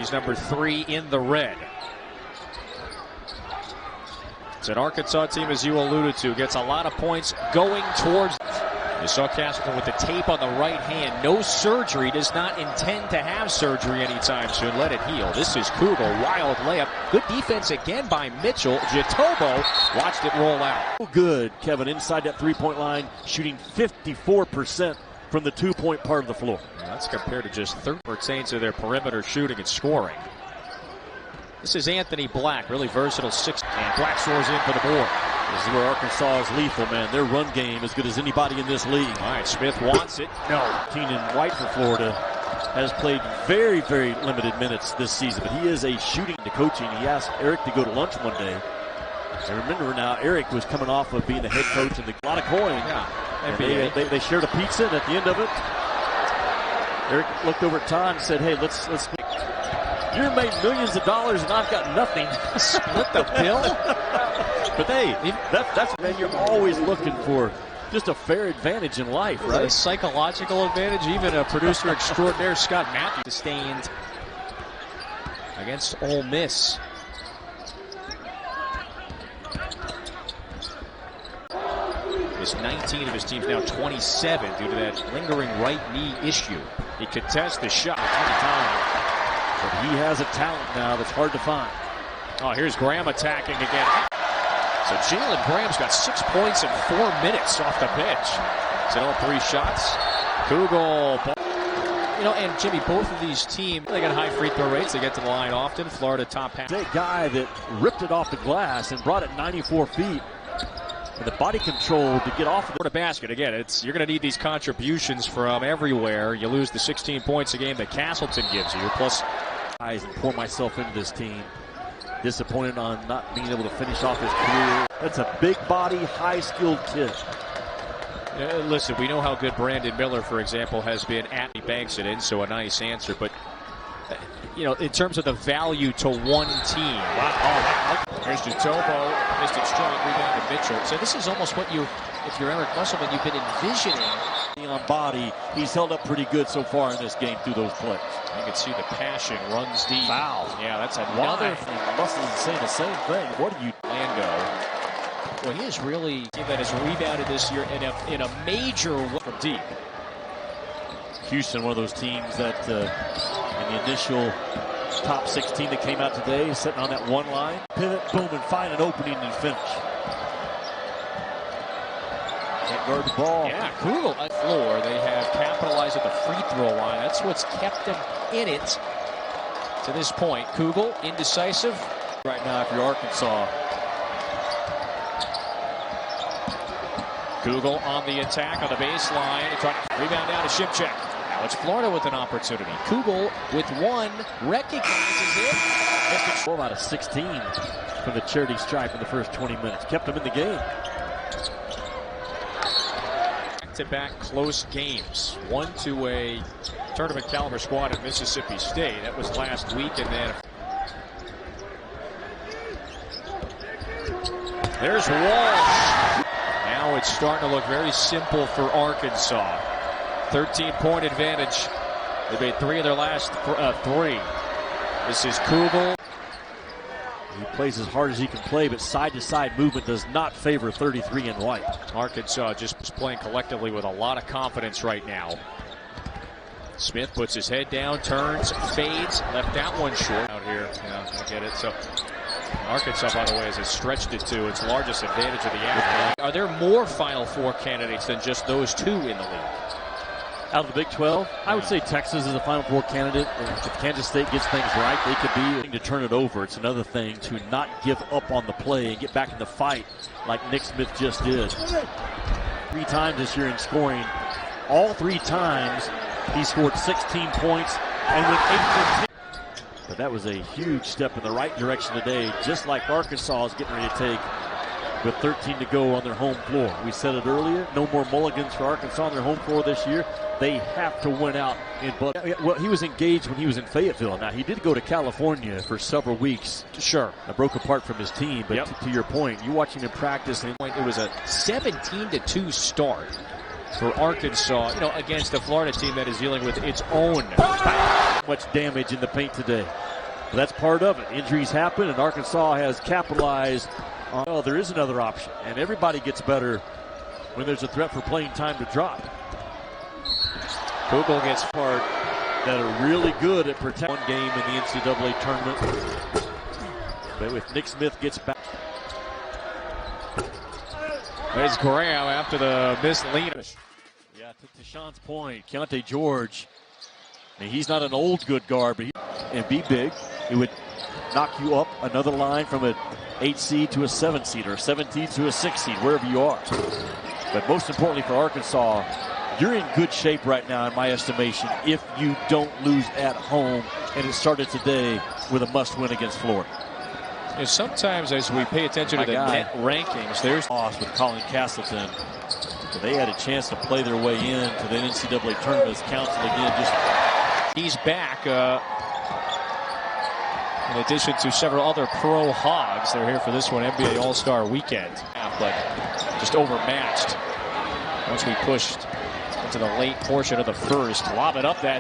He's number 3 in the red. It's an Arkansas team, as you alluded to, gets a lot of points going towards. You saw Castleton with the tape on the right hand. No surgery, does not intend to have surgery anytime soon. Let it heal. This is Kugel, wild layup. Good defense again by Mitchell. Jatobo watched it roll out. Good, Kevin, inside that three-point line, shooting 54% from the two-point part of the floor. That's compared to just 30 pertains to their perimeter shooting and scoring. This is Anthony Black, really versatile 6, and Black soars in for the board. This is where Arkansas is lethal, man. Their run game as good as anybody in this league. All right, Smith wants it. No. Keenan White for Florida has played very, very limited minutes this season, but he is a shooting to coaching. He asked Eric to go to lunch one day. And remember now, Eric was coming off of being the head coach and a lot of coin. Yeah. And they shared a pizza, and at the end of it, Eric looked over at Todd and said, hey, let's you made millions of dollars and I've got nothing. Split the bill? But hey, that's man, you're always looking for just a fair advantage in life, right? A psychological advantage. Even a producer extraordinaire, Scott Matthews, sustained against Ole Miss. It's 19 of his team's now 27 due to that lingering right knee issue. He contests the shot every time. But he has a talent now that's hard to find. Oh, here's Graham attacking again. So Jalen Graham's got 6 points in 4 minutes off the bench. So all 3 shots. Kugel. You know, and Jimmy, both of these teams, they got high free throw rates. They get to the line often. Florida top half. A guy that ripped it off the glass and brought it 94 feet. And the body control to get off the basket. Again, you're going to need these contributions from everywhere. You lose the 16 points a game that Castleton gives you, plus and pour myself into this team. Disappointed on not being able to finish off his career. That's a big body, high-skilled kid. Listen, we know how good Brandon Miller, for example, has been at. He banks it in, so a nice answer. But, you know, in terms of the value to one team. Wow. Here's Jatobo. Missed it strong. Rebound to Mitchell. So this is almost what you, if you're Eric Musselman, you've been envisioning. On body, he's held up pretty good so far in this game through those plays. You can see the passion runs deep. Foul. Yeah, that's another thing. Musselman's saying the same thing. What do you, Lando? Well, he is really a team that has rebounded this year in a major way from deep. Houston, one of those teams that in the initial top 16 that came out today, sitting on that one line, pivot, boom, and find an opening and finish. Can't guard the ball. Yeah, Kugel on the floor. They have capitalized at the free throw line. That's what's kept them in it to this point. Kugel, indecisive. Right now, if you're Arkansas. Kugel on the attack on the baseline. Trying to rebound down to Shipcheck. Now it's Florida with an opportunity. Kugel with one, recognizes it. 12 out of 16 from the charity stripe in the first 20 minutes. Kept them in the game. Back close games. One to a tournament caliber squad at Mississippi State. That was last week, and then there's Walsh. Now it's starting to look very simple for Arkansas. 13-point advantage. They made 3 of their last 3. This is Kugel. He plays as hard as he can play, but side-to-side movement does not favor 33 in white. Arkansas just playing collectively with a lot of confidence right now. Smith puts his head down, turns, fades, left that one short out here. Yeah, I get it. So Arkansas, by the way, has stretched it to its largest advantage of the afternoon. Are there more Final Four candidates than just those 2 in the league? Out of the Big 12, I would say Texas is a Final Four candidate. If Kansas State gets things right, they could be to turn it over. It's another thing to not give up on the play and get back in the fight like Nick Smith just did. 3 times this year in scoring. All 3 times he scored 16 points and with 8-15. But that was a huge step in the right direction today, just like Arkansas is getting ready to take with 13 to go on their home floor. We said it earlier, no more mulligans for Arkansas on their home floor this year. They have to win out in Bud. Well, he was engaged when he was in Fayetteville. Now, he did go to California for several weeks. Sure. Broke apart from his team, but to your point, you watching him practice. It was a 17-2 start for Arkansas, against a Florida team that is dealing with its own. Much damage in the paint today. But that's part of it. Injuries happen, and Arkansas has capitalized on, oh, there is another option. And everybody gets better when there's a threat for playing time to drop. Kugel gets Part that are really good at protecting one game in the NCAA tournament. But if Nick Smith gets back. There's Graham after the missed lead. Yeah, to Sean's point, Keontae George, I mean, he's not an old good guard, but and be big. It would knock you up another line from an 8 seed to a 7 seed or a 7 seed to a 6 seed, wherever you are. But most importantly for Arkansas, you're in good shape right now, in my estimation, if you don't lose at home. And it started today with a must-win against Florida. And sometimes as we pay attention to the net rankings, there's loss with Colin Castleton. So they had a chance to play their way into the NCAA tournament as counsel again. He's back. In addition to several other pro hogs, they're here for this one, NBA All-Star Weekend. But just overmatched once we pushed into the late portion of the first. Lob it up that